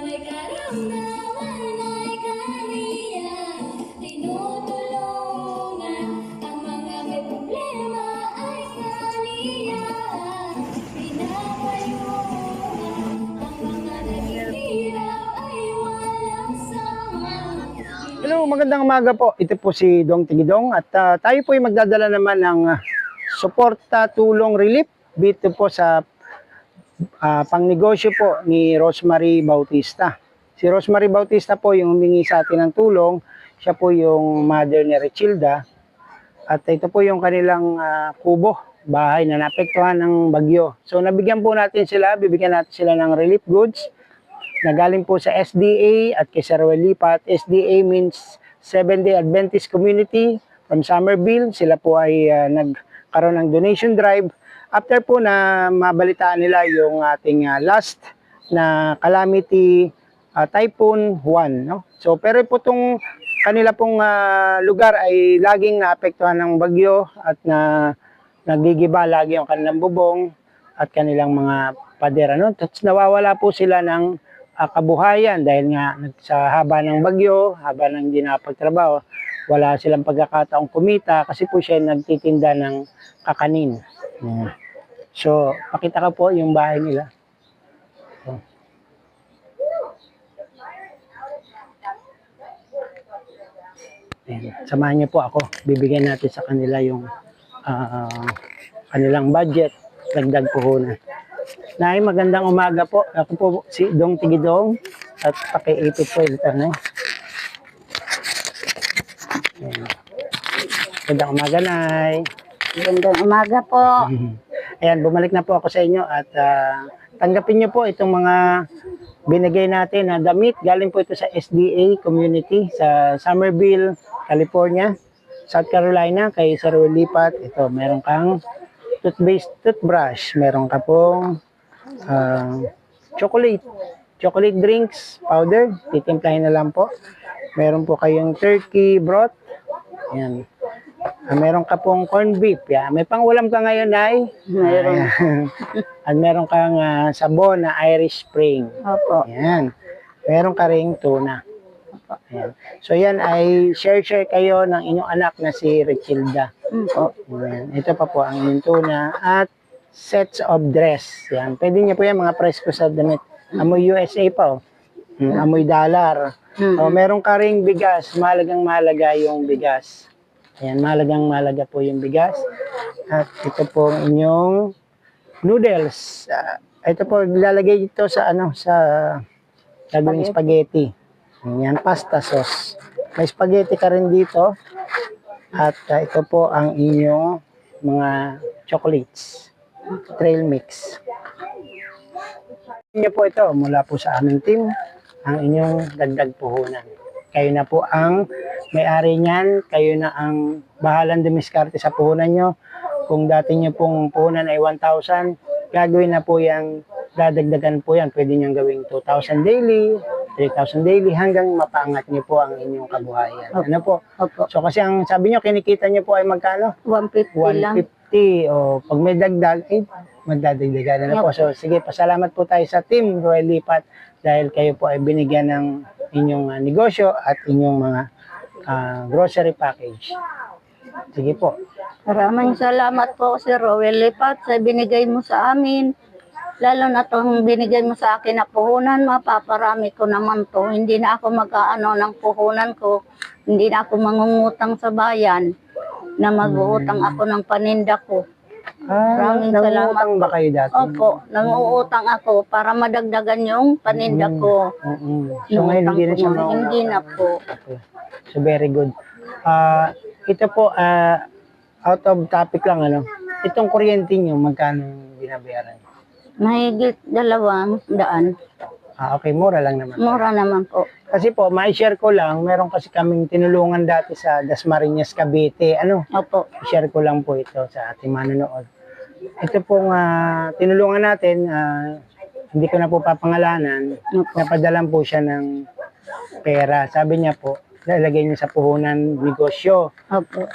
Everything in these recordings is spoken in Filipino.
may karamdaman ay kaniya tinutulungan, ang mga may problema ay kaniya pinapayuhan, ang mga naghihirap ay walang sama. Hello, magandang umaga po. Ito po si Dong Tigidong at tayo po ay magdadala naman ng suporta, tulong, relief dito po sa pangnegosyo po ni Rosemary Bautista. Si Rosemary Bautista po yung humingi sa atin ng tulong. Siya po yung mother ni Richilda. At ito po yung kanilang kubo, bahay na naapektuhan ng bagyo. So nabigyan po natin sila, bibigyan natin sila ng relief goods na galing po sa SDA at kay Sir Ruel Lipat. SDA means Seventh-day Adventist Community from Summerville. Sila po ay nagkaroon ng donation drive. After po na mabalitaan nila yung ating last na calamity, Typhoon 1. No? So, pero po itong kanila pong lugar ay laging naapektuhan ng bagyo at nagigiba lagi yung kanilang bubong at kanilang mga pader. No? Tapos nawawala po sila ng kabuhayan dahil nga sa haba ng bagyo, haba ng hindi nakapagtrabaho, wala silang pagkakataong kumita kasi po siya nagtitinda ng kakanin. So, pakita ko po yung bahay nila. So. Ayan. Samahan niyo po ako. Bibigyan natin sa kanila yung kanilang budget, dagdag puhunan. Nay, magandang umaga po. Ako po si Dong Tigidong at pakiipit po yung internet. Magandang umaga, Nay. Magandang umaga po. Ayan, bumalik na po ako sa inyo at tanggapin niyo po itong mga binigay natin na damit. Galing po ito sa SDA community sa Summerville, California, South Carolina, kay Sir Ruel Lipat. Ito, meron kang toothbrush, meron ka pong chocolate drinks powder, titimplahin na lang po. Meron po kayong turkey broth. Ayan. Meron ka pong corned beef. Yeah. May pangulam ka ngayon, Nay? Meron. At meron kang sabon na Irish Spring. Opo. Ayan. Meron ka ring tuna. Ayan. So yan ay share kayo ng inyong anak na si Richilda. Ayan. Ito pa po ang inyong tuna at sets of dress. Yan. Pwede niyo po yan mga presko sa damit. Amoy USA pa. Amoy dollar. Meron ka ring bigas. Mahalaga yung bigas. Ayan, mahalaga po yung bigas. At ito po ang inyong noodles. Ito po, ilalagay ito sa gagawing spaghetti. Ayan, pasta sauce. May spaghetti ka rin dito. At ito po ang inyong mga chocolates. Trail mix. Inyo po ito, mula po sa aming team, ang inyong dagdag puhunan. Kayo na po ang may-ari niyan, kayo na ang bahalang dumiskarte sa puhunan nyo. Kung dati nyo pong puhunan ay 1,000, gagawin na po yan, dadagdagan po yan. Pwede nyo gawing 2,000 daily, 3,000 daily, hanggang mapaangat nyo po ang inyong kabuhayan. Ano po? Opo. So kasi ang sabi nyo, kinikita nyo po ay magkano? 150 lang. 150. O pag may dagdag, magdadagdagan na po. So sige, pasalamat po tayo sa team Ruel Lipat dahil kayo po ay binigyan ng inyong negosyo at inyong mga grocery package. Sige po. Maraming salamat po, Sir Ruel Lipat, sa binigay mo sa amin. Lalo na itong binigay mo sa akin na puhunan, mapaparami ko naman to. Hindi na ako mag-aano ng puhunan ko. Hindi na ako mangungutang sa bayan na mag-uutang ako ng paninda ko. Maraming Nangungutang ba kayo dati? Opo, nanguutang ako para madagdagan yung paninda ko. So ngayon hindi na siya Hindi na po. Okay. So very good. Ito po, out of topic lang, itong kuryente nyo, magkano binabayaran? Mahigit 200. Okay, mura lang naman. Mura naman po. Kasi po, ma-share ko lang, meron kasi kaming tinulungan dati sa Dasmariñas, Cavite. Opo. I-share ko lang po ito sa ating manonood. Ito pong tinulungan natin, hindi ko na po papangalanan, napadalan po siya ng pera. Sabi niya po, lalagay niya sa puhunan negosyo. Opo.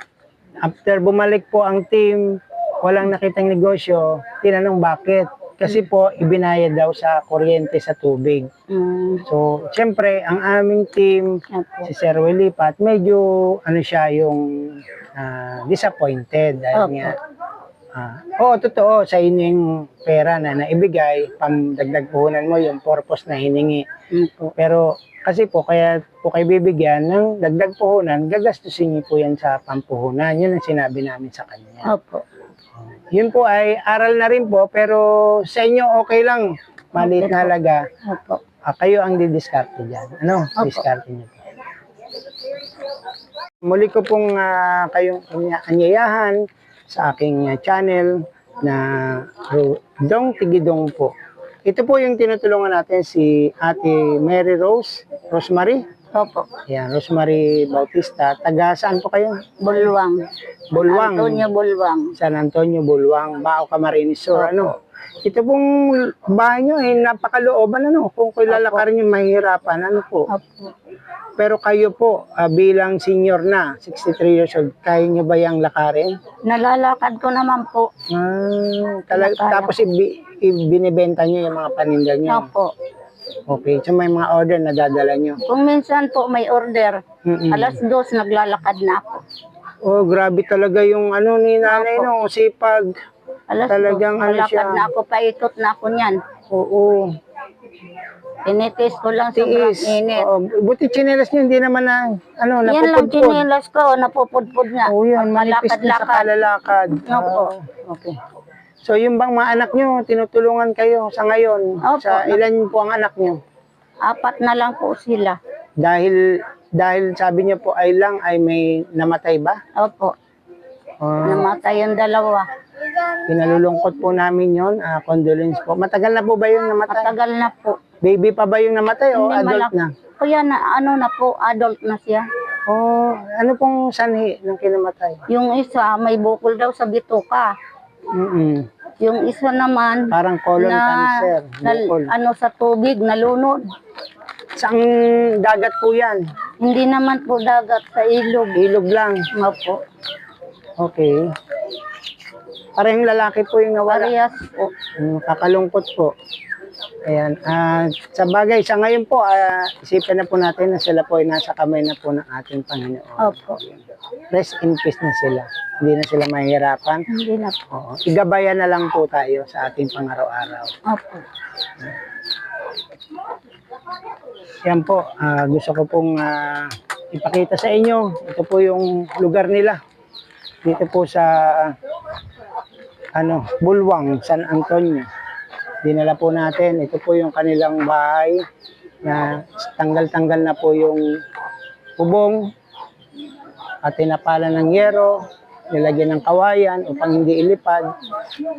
After bumalik po ang team, walang nakitang negosyo, tinanong bakit. kasi po ibinayad daw sa kuryente sa tubig. So, siyempre, ang aming team, si Sir Will Lipat, medyo ano siya yung disappointed dahil nga oo, totoo, sa inyo yung pera na naibigay, pang-dagdag puhunan mo yung purpose na hiningi. Pero kasi po, kaya po kayo bibigyan ng dagdag puhunan, gagastusin niyo po yan sa pampuhunan. Yun ang sinabi namin sa kanya. Opo. Yun po ay aral na rin po, pero sa inyo okay lang. Maliit na halaga. Opo. Kayo ang didiskarte dyan. Ano? Opo. Diskarte niyo po. Muli ko pong kayong anyayahan sa aking channel na Dong Tigidong po. Ito po yung tinutulungan natin si Ate Mary Rosemary. Opo. Yan, Rosemary Bautista. Taga saan po kayo? Bulwang. Bulwang. Antonio Bulwang. San Antonio, Bulwang, Bao, Camarines Sur. Ano? Ito pong bahay nyo ay napakalooban. Ano? Kung kayo lalakarin yung mahihirapan, ano po? Opo. Pero kayo po, bilang senior na, 63 years old, kaya nyo ba yung lakarin? Nalalakad ko naman po. Tapos binibenta nyo yung mga paninda nyo? Opo. Okay, so may mga order na dadala nyo? Kung minsan po may order, alas 2 naglalakad na ako. Oh, grabe talaga yung ano ni nanay, no? Sipag. Alas Talagang 2, ano nalakad siya. na ako, paikot na ako niyan. Oo. Tinitis ko lang sobrang Tiis. init. Oo. Buti chinelas nyo, hindi naman na, ano, Yan lang napupudpud. chinilas ko, napupudpud nga. Oo, yan, manipis na sa kalalakad. Opo. Okay. So, yung bang mga anak nyo, tinutulungan kayo sa ngayon? Opo. Sa ilan po ang anak nyo? 4 na lang po sila. Dahil sabi niyo po ay may namatay ba? Opo. Namatay yung 2. Pinalulungkot po namin yon. Condolence po. Matagal na po ba yung namatay? Matagal na po. Baby pa ba yung namatay o Hindi adult na? Kaya na po, adult na siya. Oh, ano pong sanhi ng kinamatay? Yung isa, may bukol daw sa bituka. Yung isa naman, Parang colon cancer. Bukol. sa tubig, nalunod. Saang dagat po yan? Hindi naman po dagat, sa ilog. Ilog lang. Opo. Okay. Parehong lalaki po yung nawala. Parehas po. Kakalungkot po. Ayan. Sa bagay, sa ngayon po, isipin na po natin na sila po ay nasa kamay na po ng ating Panginoon. Opo. Rest in peace na sila. Hindi na sila mahihirapan. Hindi na po. Oo. Igabayan na lang po tayo sa ating pangaraw-araw. Opo. Yan po, gusto ko pong ipakita sa inyo. Ito po yung lugar nila. Dito po sa Bulwang, San Antonio. Dinala po natin. Ito po yung kanilang bahay na tanggal-tanggal na po yung bubong at tinapalan ng yero, nilagyan ng kawayan upang hindi ilipad.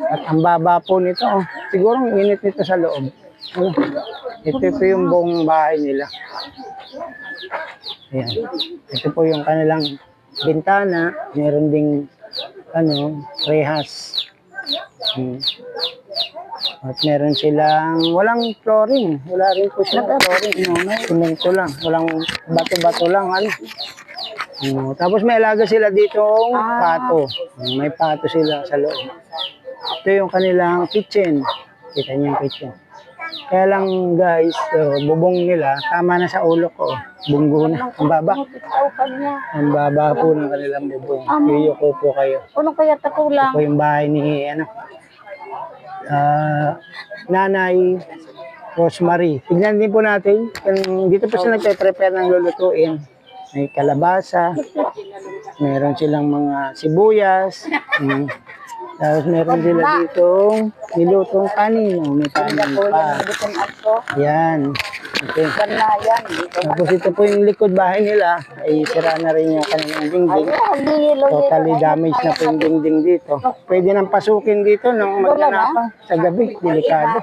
At ang baba po nito, siguro ang init nito sa loob. Ito po yung buong bahay nila. Ayan. Ito po yung kanilang bintana. Meron ding rehas. At meron silang walang flooring. Wala rin po silang flooring. Semento lang. Walang bato-bato lang. Tapos may alaga sila ditong pato. May pato sila sa loob. Ito yung kanilang kitchen. Kita niyo yung kitchen. Kaya lang guys, bubong nila, tama na sa ulo ko. Bunggo na. Ang baba. Ang baba po ng kanilang bubong. Yuyuko po kayo. Ano kaya takulang? Ito po yung bahay ni Nanay Rosemary. Tignan din po natin. Dito po sila nagpe-prepare ng lulutuin. May kalabasa. Meron silang mga sibuyas. Tapos meron sila ditong nilutong kanin. May kanin pa. Yan. Okay. Tapos ito po yung likod bahay nila. Ay sira na rin yung kanilang dingding. Totally damaged na po yung dingding dito. Pwede nang pasukin dito nung magnanapa sa gabi. Delikado.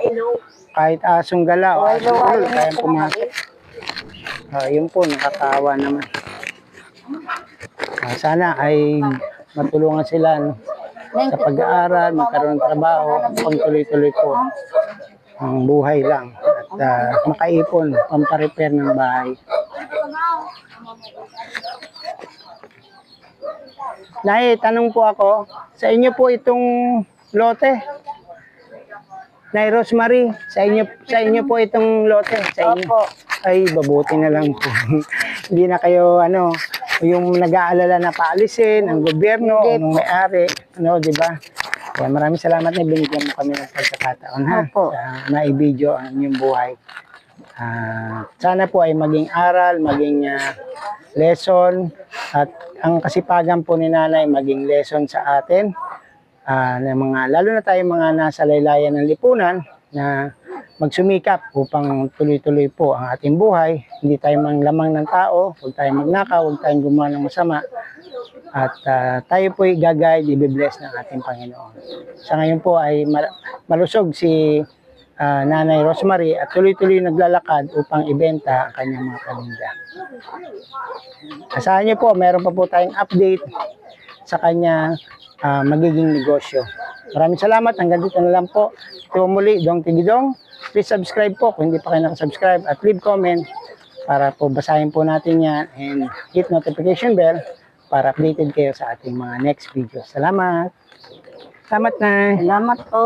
Kahit asong galaw. Kaya pumasok. Yun po, nakakawa naman. Sana ay matulungan sila sa pag-aaral, magkaroon ng trabaho, kung tuloy-tuloy po ang buhay lang at makaipon, pampa-repair ng bahay. Nay, tanong po ako, sa inyo po itong lote? Nay Rosemary, sa inyo po itong lote, sa inyo. Opo. Ay, babuti na lang po. Hindi na kayo, yung nag-aalala na paalisin, ang gobyerno, Hindi ang may-ari, di ba? Kaya maraming salamat na binigyan mo kami ng pagkakataon, ha? Opo. Sa na-video ang inyong buhay. Sana po ay maging aral, maging lesson, at ang kasipagan po ni nanay maging lesson sa atin, lalo na tayo mga nasa laylayan ng lipunan, na magsumikap upang tuloy-tuloy po ang ating buhay. Hindi tayo manglamang ng tao, huwag tayong magnakaw, huwag tayong gumawa ng masama. At tayo po ay gagay, i-bless ng ating Panginoon. Sa ngayon po ay malusog si Nanay Rosemary at tuloy-tuloy naglalakad upang ibenta ang kanyang mga paninda. Asahan niyo po, meron pa po tayong update sa kanyang magiging negosyo. Maraming salamat. Hanggang dito na lang po. Ito muli, Dong Tigidong. Please subscribe po kung hindi pa kayo nakasubscribe at leave comment para po basahin po natin yan and hit notification bell para updated kayo sa ating mga next video. Salamat. Salamat na. Salamat po.